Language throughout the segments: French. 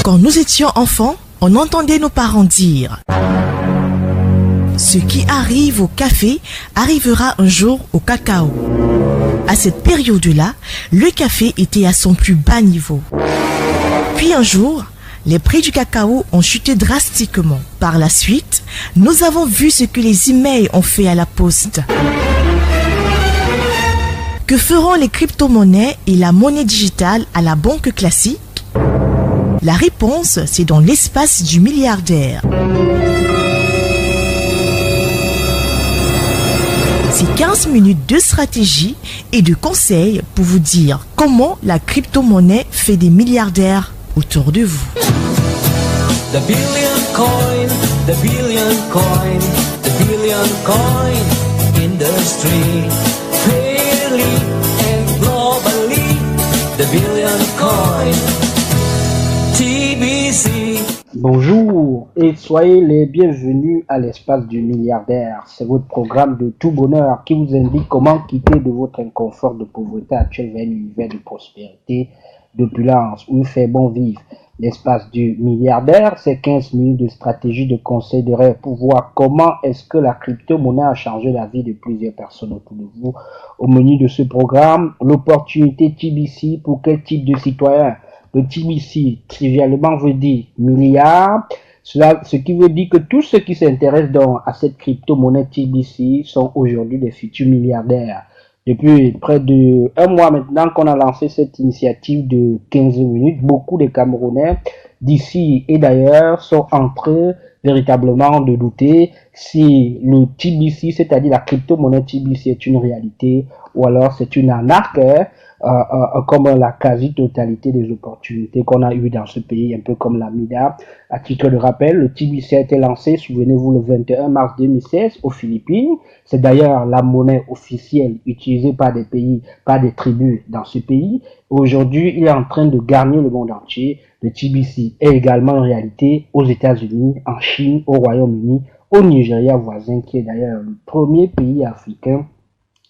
Quand nous étions enfants, on entendait nos parents dire « Ce qui arrive au café arrivera un jour au cacao ». À cette période-là, le café était à son plus bas niveau. Puis un jour, les prix du cacao ont chuté drastiquement. Par la suite, nous avons vu ce que les emails ont fait à la poste. Que feront les crypto-monnaies et la monnaie digitale à la banque classique? La réponse, c'est dans l'espace du milliardaire. C'est 15 minutes de stratégie et de conseils pour vous dire comment la crypto-monnaie fait des milliardaires autour de vous. The billion coin, the billion coin, the billion coin industry. Clearly and globally, the billion coin. TBC. Bonjour et soyez les bienvenus à l'espace du milliardaire. C'est votre programme de tout bonheur qui vous indique comment quitter de votre inconfort de pauvreté actuelle vers un univers de prospérité, d'opulence où il fait bon vivre. L'espace du milliardaire, c'est 15 minutes de stratégie, de conseils, de rêve pour voir comment est-ce que la crypto-monnaie a changé la vie de plusieurs personnes autour de vous. Au menu de ce programme, l'opportunité TBC pour quel type de citoyen? Le TBC, trivialement, veut dire milliard. Ce qui veut dire que tous ceux qui s'intéressent donc à cette crypto-monnaie TBC sont aujourd'hui des futurs milliardaires. Depuis près de un mois maintenant qu'on a lancé cette initiative de 15 minutes, beaucoup de Camerounais d'ici et d'ailleurs sont en train véritablement de douter si le TBC, c'est-à-dire la crypto-monnaie TBC, est une réalité ou alors c'est une arnaque, comme la quasi-totalité des opportunités qu'on a eues dans ce pays, un peu comme la MIDA. À titre de rappel, le TBC a été lancé, souvenez-vous, le 21 mars 2016 aux Philippines. C'est d'ailleurs la monnaie officielle utilisée par des pays, par des tribus dans ce pays. Aujourd'hui, il est en train de gagner le monde entier. Le TBC est également une réalité aux États-Unis, en Chine, au Royaume-Uni, au Nigeria voisin, qui est d'ailleurs le premier pays africain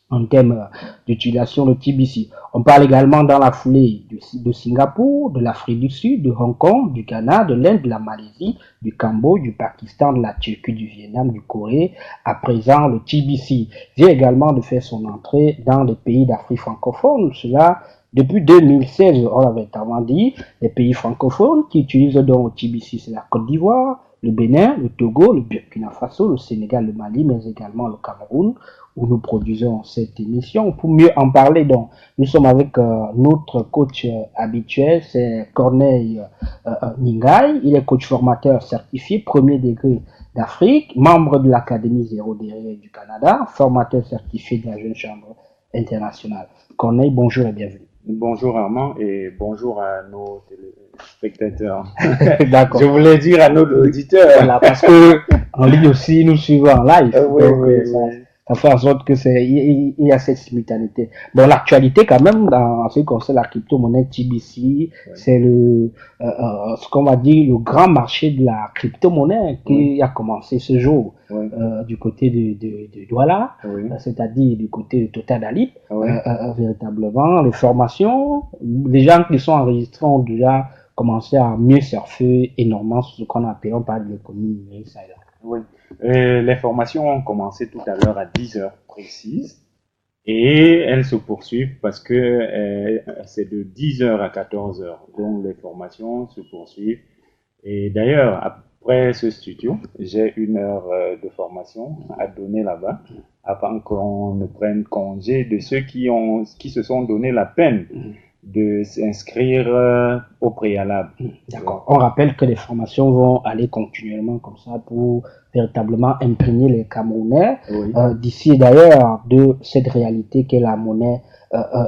en termes d'utilisation de TBC. On parle également dans la foulée de Singapour, de l'Afrique du Sud, de Hong Kong, du Ghana, de l'Inde, de la Malaisie, du Cambodge, du Pakistan, de la Turquie, du Vietnam, du Corée. À présent, le TBC vient également de faire son entrée dans les pays d'Afrique francophone. Cela depuis 2016, on l'avait avant dit, les pays francophones qui utilisent donc le TBC, c'est la Côte d'Ivoire, le Bénin, le Togo, le Burkina Faso, le Sénégal, le Mali, mais également le Cameroun, où nous produisons cette émission. Pour mieux en parler, donc, nous sommes avec notre coach habituel, c'est Corneille Ningai. Il est coach formateur certifié premier degré d'Afrique, membre de l'Académie Zéro Derrière du Canada, formateur certifié de la Jeune Chambre internationale. Corneille, bonjour et bienvenue. Bonjour Armand et bonjour à nos téléspectateurs. D'accord. Je voulais dire à nos auditeurs. Voilà, parce que en ligne aussi, nous suivons en live. Oui, donc, oui. Ça fait en sorte que il y a cette simultanéité. Bon, l'actualité quand même, en ce qui concerne la crypto-monnaie TBC, c'est ce qu'on va dire le grand marché de la crypto-monnaie qui a commencé ce jour du côté de Douala, c'est-à-dire du côté de Total Alip. Véritablement, les formations, les gens qui sont enregistrés ont déjà commencé à mieux surfer énormément sur ce qu'on appelle par l'économie numérique. Oui. Les formations ont commencé tout à l'heure à 10 heures précises et elles se poursuivent parce que c'est de 10 heures à 14 heures. Donc les formations se poursuivent. Et d'ailleurs, après ce studio, j'ai 1 heure de formation à donner là-bas avant qu'on ne prenne congé de ceux qui se sont donné la peine de s'inscrire au préalable. D'accord. On rappelle que les formations vont aller continuellement comme ça pour véritablement imprégner les Camerounais d'ici et d'ailleurs de cette réalité qu'est la monnaie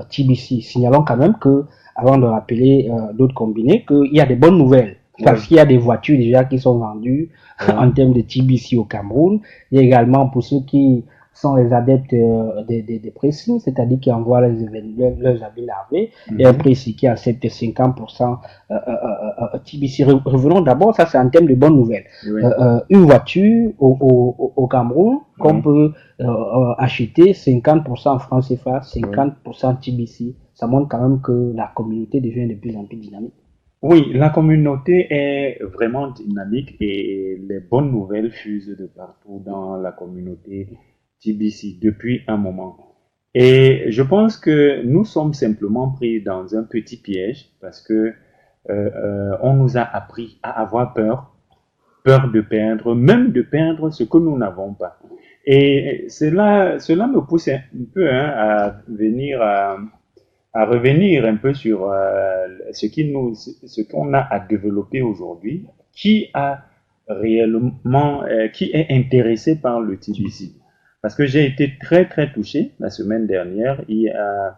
TBC. Signalons quand même que, avant de rappeler d'autres combinés, qu'il y a des bonnes nouvelles. Parce qu'il y a des voitures déjà qui sont vendues en termes de TBC au Cameroun. Il y a également pour ceux qui sont les adeptes des pressings, c'est-à-dire qui envoient leurs habits lavés, et un pressing qui accepte 50% TBC. Revenons d'abord, ça c'est en termes de bonnes nouvelles. Une voiture au Cameroun qu'on peut acheter 50% en francs CFA, 50% TBC. Ça montre quand même que la communauté devient de plus en plus dynamique. Oui, la communauté est vraiment dynamique et les bonnes nouvelles fusent de partout dans la communauté TBC depuis un moment. Et je pense que nous sommes simplement pris dans un petit piège parce que on nous a appris à avoir peur de perdre, même de perdre ce que nous n'avons pas. Et cela me pousse un peu à revenir un peu sur ce qu'on a à développer aujourd'hui, qui a réellement, qui est intéressé par le TBC. Parce que j'ai été très très touché la semaine dernière. Il y a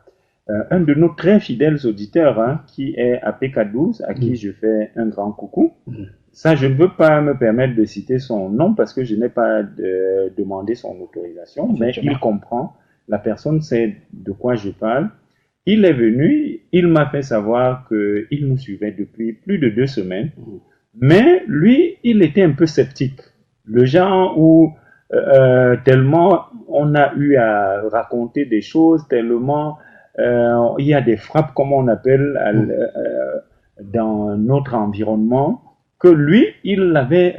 un de nos très fidèles auditeurs qui est APK12, à qui je fais un grand coucou. Ça, je ne veux pas me permettre de citer son nom parce que je n'ai pas demandé son autorisation, mais il comprend, la personne sait de quoi je parle. Il est venu, il m'a fait savoir qu'il nous suivait depuis plus de 2 semaines, mais lui, il était un peu sceptique. Le genre où tellement on a eu à raconter des choses, tellement il y a des frappes, comme on appelle, dans notre environnement, que lui, il avait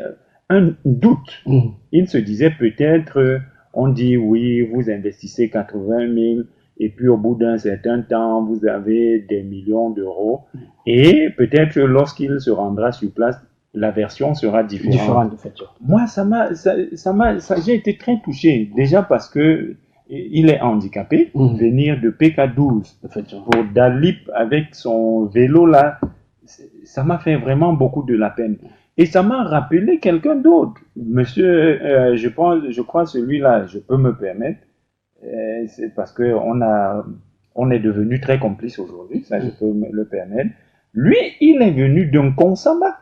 un doute. Il se disait peut-être, on dit oui, vous investissez 80 000, et puis au bout d'un certain temps, vous avez des millions d'euros. Et peut-être lorsqu'il se rendra sur place, la version sera différente. Moi, j'ai été très touché. Déjà parce que il est handicapé. Venir de PK12 pour Dalip avec son vélo là, ça m'a fait vraiment beaucoup de la peine. Et ça m'a rappelé quelqu'un d'autre. Monsieur, je crois celui-là, je peux me permettre. C'est parce que on est devenu très complices aujourd'hui, ça je peux me le permettre. Lui, il est venu d'un Konsamba,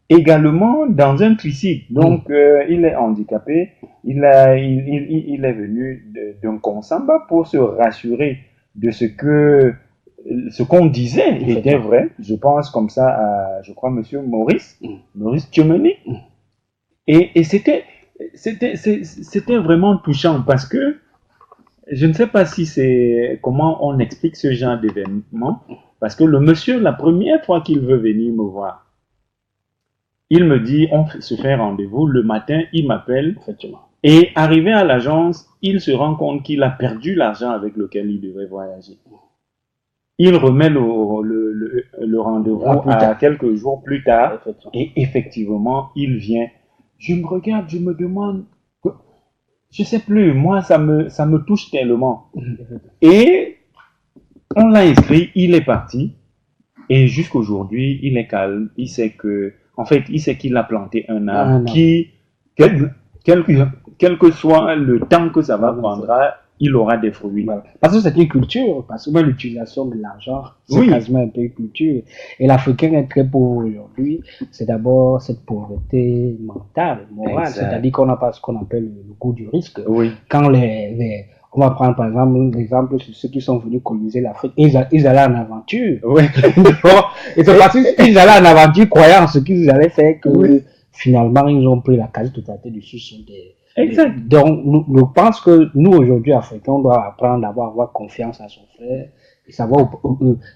également dans un tricycle. Donc, il est handicapé, il est venu d'un Konsamba pour se rassurer de ce qu'on disait était vrai. Je pense comme ça à, je crois, monsieur Maurice Tchomeni. Et c'était vraiment touchant parce que je ne sais pas si c'est comment on explique ce genre d'événement, parce que le monsieur, la première fois qu'il veut venir me voir, il me dit, on se fait rendez-vous, le matin, il m'appelle, et arrivé à l'agence, il se rend compte qu'il a perdu l'argent avec lequel il devait voyager. Il remet le rendez-vous à quelques jours plus tard, et effectivement, il vient. Je me regarde, je me demande, je sais plus, moi ça me touche tellement. Et on l'a inscrit, il est parti, et jusqu'aujourd'hui, il est calme, il sait qu'il a planté un arbre qui, quel que soit le temps que ça va prendra, il aura des fruits. Voilà. Parce que c'est une culture, parce que même l'utilisation de l'argent, c'est quasiment un peu une culture. Et l'Africain est très pauvre aujourd'hui. C'est d'abord cette pauvreté mentale, morale. C'est-à-dire qu'on n'a pas ce qu'on appelle le goût du risque. Quand on va prendre par exemple l'exemple sur ceux qui sont venus coloniser l'Afrique. Ils allaient en aventure. Et c'est parce qu'ils allaient en aventure croyant en ce qu'ils allaient faire que finalement ils ont pris la quasi-totalité du succès des... Exact. Donc, je pense que nous, aujourd'hui, Africains, on doit apprendre à avoir confiance à son frère et savoir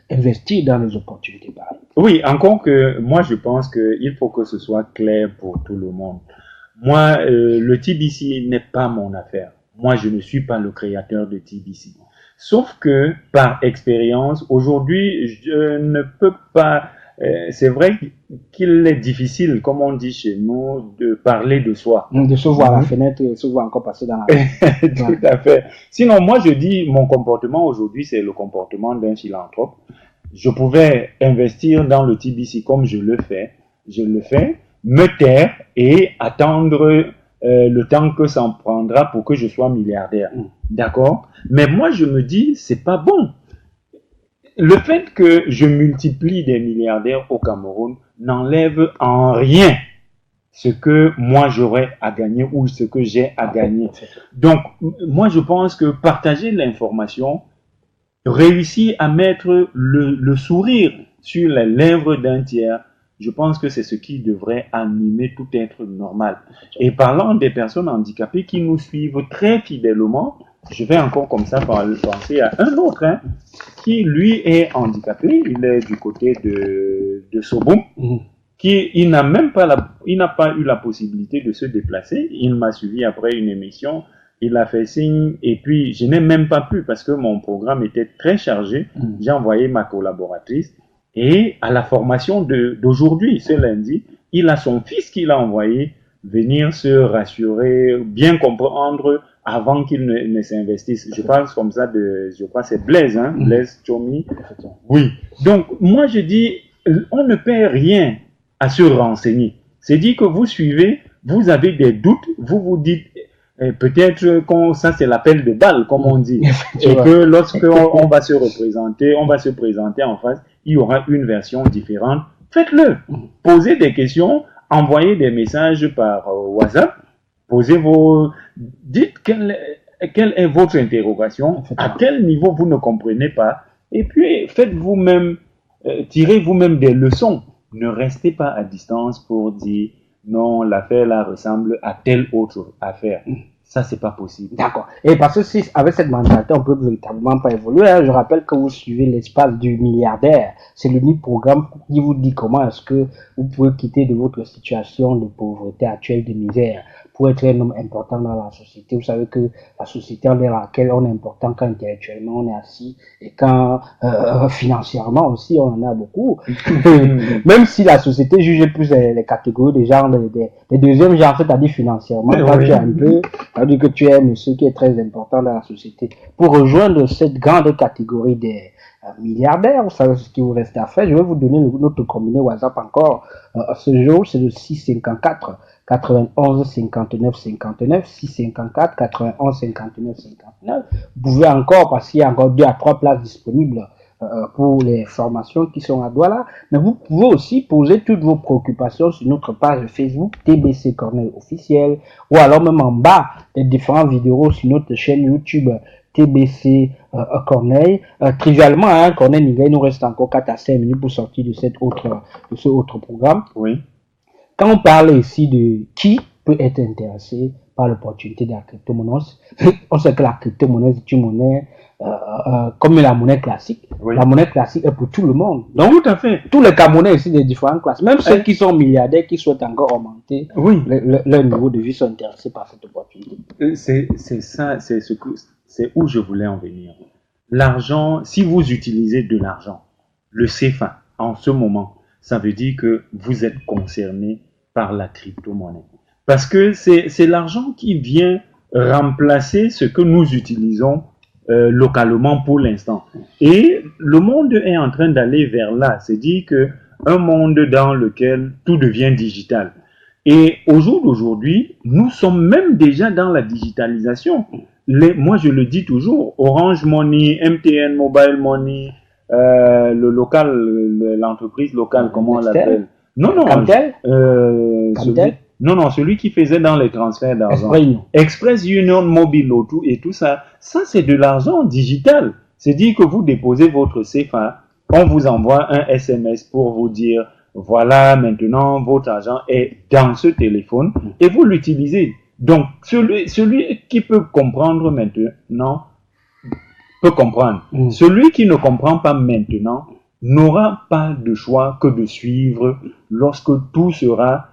investir dans les opportunités pareilles. Oui, encore que moi, je pense qu'il faut que ce soit clair pour tout le monde. Moi, le TBC n'est pas mon affaire. Moi, je ne suis pas le créateur de TBC. Sauf que, par expérience, aujourd'hui, je ne peux pas... c'est vrai qu'il est difficile, comme on dit chez nous, de parler de soi. De se voir à la fenêtre et se voir encore passer dans la rue. Tout à fait. Sinon, moi, je dis, mon comportement aujourd'hui, c'est le comportement d'un philanthrope. Je pouvais investir dans le TBC comme je le fais, me taire et attendre le temps que ça en prendra pour que je sois milliardaire. D'accord? Mais moi, je me dis, c'est pas bon. Le fait que je multiplie des milliardaires au Cameroun n'enlève en rien ce que moi j'aurais à gagner ou ce que j'ai à gagner. Donc, moi je pense que partager l'information, réussir à mettre le sourire sur les lèvres d'un tiers, je pense que c'est ce qui devrait animer tout être normal. Et parlant des personnes handicapées qui nous suivent très fidèlement, je vais encore comme ça penser à un autre, hein, qui lui est handicapé, il est du côté de Soboum, il n'a pas eu la possibilité de se déplacer. Il m'a suivi après une émission, il a fait signe, et puis je n'ai même pas pu parce que mon programme était très chargé. J'ai envoyé ma collaboratrice, et à la formation d'aujourd'hui, ce lundi, il a son fils qui l'a envoyé venir se rassurer, bien comprendre avant qu'il ne s'investisse. Je parle comme ça je crois c'est Blaise, hein, Blaise Tchomi. Oui. Donc, moi je dis, on ne perd rien à se renseigner. C'est dit que vous suivez, vous avez des doutes, vous vous dites, peut-être que ça c'est l'appel de balle, comme on dit, et que lorsqu'on va se présenter en face, il y aura une version différente. Faites-le. Posez des questions, envoyez des messages par WhatsApp, dites quelle est votre interrogation, à quel niveau vous ne comprenez pas, et puis faites vous-même, tirez vous-même des leçons. Ne restez pas à distance pour dire non, l'affaire là ressemble à telle autre affaire. Ça, c'est pas possible. D'accord. Et parce que si, avec cette mentalité, on peut véritablement pas évoluer. Hein. Je rappelle que vous suivez l'espace du milliardaire. C'est l'unique programme qui vous dit comment est-ce que vous pouvez quitter de votre situation de pauvreté actuelle, de misère, pour être un homme important dans la société. Vous savez que la société dans laquelle on est important quand intellectuellement on est assis et quand financièrement aussi on en a beaucoup. Même si la société juge plus les catégories des genres, les deuxièmes genres, c'est-à-dire financièrement, quand tu es un peu, c'est-à-dire que tu es monsieur qui est très important dans la société. Pour rejoindre cette grande catégorie des milliardaires, vous savez ce qu'il vous reste à faire. Je vais vous donner notre combiné WhatsApp encore. Ce jour, c'est le 654 91 59 59 654 91 59 59. Vous pouvez encore, parce qu'il y a encore 2 à 3 places disponibles pour les formations qui sont à Douala, mais vous pouvez aussi poser toutes vos préoccupations sur notre page Facebook TBC Corneille officiel, ou alors même en bas des différentes vidéos sur notre chaîne YouTube TBC Corneille. Trivialement, hein, Corneille Niga, il nous reste encore 4 à 5 minutes pour sortir de ce autre programme. Oui. Quand on parle ici de qui peut être intéressé par l'opportunité de la crypto-monnaie, on sait que la crypto-monnaie est une monnaie comme la monnaie classique. Oui. La monnaie classique est pour tout le monde. Donc, tout à fait. Tous les Camerounais ici des différentes classes, même ceux qui sont milliardaires, qui souhaitent encore augmenter leur niveau de vie, sont intéressés par cette opportunité. C'est ça, c'est où je voulais en venir. L'argent, si vous utilisez de l'argent, le CFA, en ce moment, ça veut dire que vous êtes concerné par la crypto-monnaie. Parce que c'est l'argent qui vient remplacer ce que nous utilisons localement pour l'instant. Et le monde est en train d'aller vers là. C'est-à-dire qu'un monde dans lequel tout devient digital. Et au jour d'aujourd'hui, nous sommes même déjà dans la digitalisation. Moi, je le dis toujours, Orange Money, MTN Mobile Money, le local, l'entreprise locale, comment on l'appelle? Non, celui qui faisait dans les transferts d'argent. Express Union Mobile et tout ça. Ça, c'est de l'argent digital. C'est dire que vous déposez votre CFA, on vous envoie un SMS pour vous dire, voilà, maintenant, votre argent est dans ce téléphone et vous l'utilisez. Donc, celui qui peut comprendre maintenant, peut comprendre. Celui qui ne comprend pas maintenant n'aura pas de choix que de suivre lorsque tout sera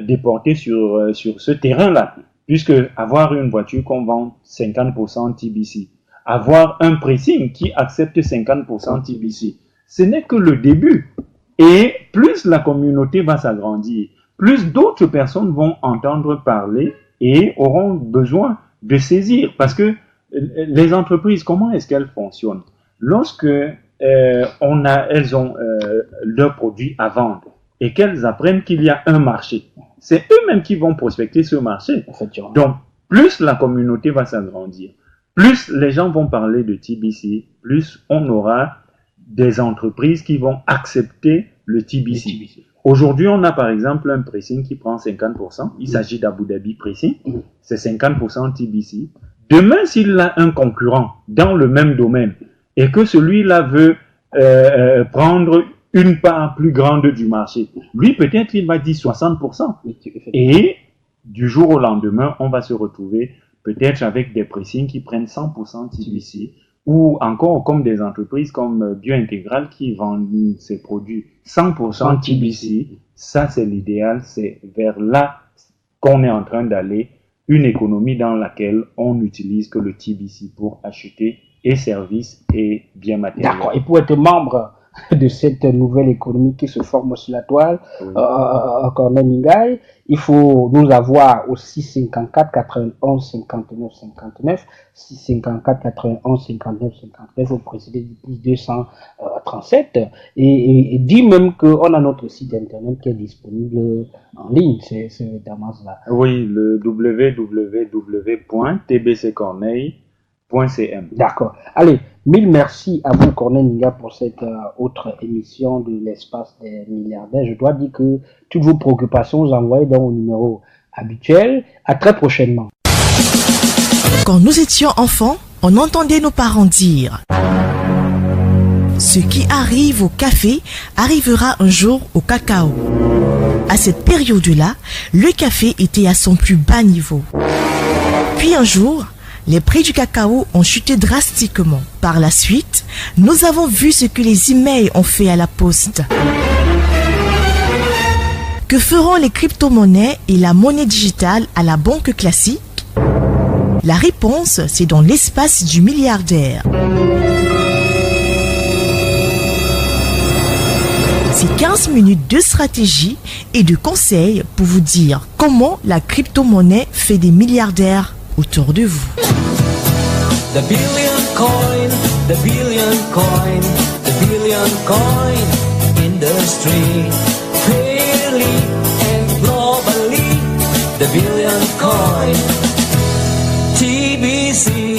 déporté sur ce terrain-là. Puisque avoir une voiture qu'on vend 50% TBC, avoir un pricing qui accepte 50% TBC, ce n'est que le début. Et plus la communauté va s'agrandir, plus d'autres personnes vont entendre parler et auront besoin de saisir. Parce que les entreprises, comment est-ce qu'elles fonctionnent? Lorsque elles ont leurs produits à vendre et qu'elles apprennent qu'il y a un marché, c'est eux-mêmes qui vont prospecter ce marché. Donc, plus la communauté va s'agrandir, plus les gens vont parler de TBC, plus on aura des entreprises qui vont accepter le TBC. Aujourd'hui, on a par exemple un pricing qui prend 50%. Il s'agit d'Abu Dhabi Pricing. C'est 50% TBC. Demain, s'il a un concurrent dans le même domaine et que celui-là veut prendre une part plus grande du marché, lui, peut-être, il va dire 60%. Et du jour au lendemain, on va se retrouver peut-être avec des pricing qui prennent 100% TBC, ou encore comme des entreprises comme Biointégral qui vendent ces produits 100% TBC. Ça, c'est l'idéal, c'est vers là qu'on est en train d'aller, une économie dans laquelle on n'utilise que le TBC pour acheter et services et biens matériels. D'accord. Et pour être membre de cette nouvelle économie qui se forme sur la toile, Corneille Mingaï, il faut nous avoir au 654 91 59 59, 654 91 59 59 au précédé du plus 237, et dit même qu'on a notre site internet qui est disponible en ligne, c'est évidemment cela. Oui, le www.tbccorneille.cm. D'accord. Allez, mille merci à vous, Corneille Ninga, pour cette autre émission de l'espace des milliardaires. Je dois dire que toutes vos préoccupations, vous envoyez dans au numéro habituel. À très prochainement. Quand nous étions enfants, on entendait nos parents dire « Ce qui arrive au café arrivera un jour au cacao ». À cette période-là, le café était à son plus bas niveau. Puis un jour, les prix du cacao ont chuté drastiquement. Par la suite, nous avons vu ce que les emails ont fait à la poste. Que feront les crypto-monnaies et la monnaie digitale à la banque classique? La réponse, c'est dans l'espace du milliardaire. C'est 15 minutes de stratégie et de conseils pour vous dire comment la crypto-monnaie fait des milliardaires autour de vous. The billion coin, the billion coin, the billion coin industry. Fairly and globally, the billion coin. TBC.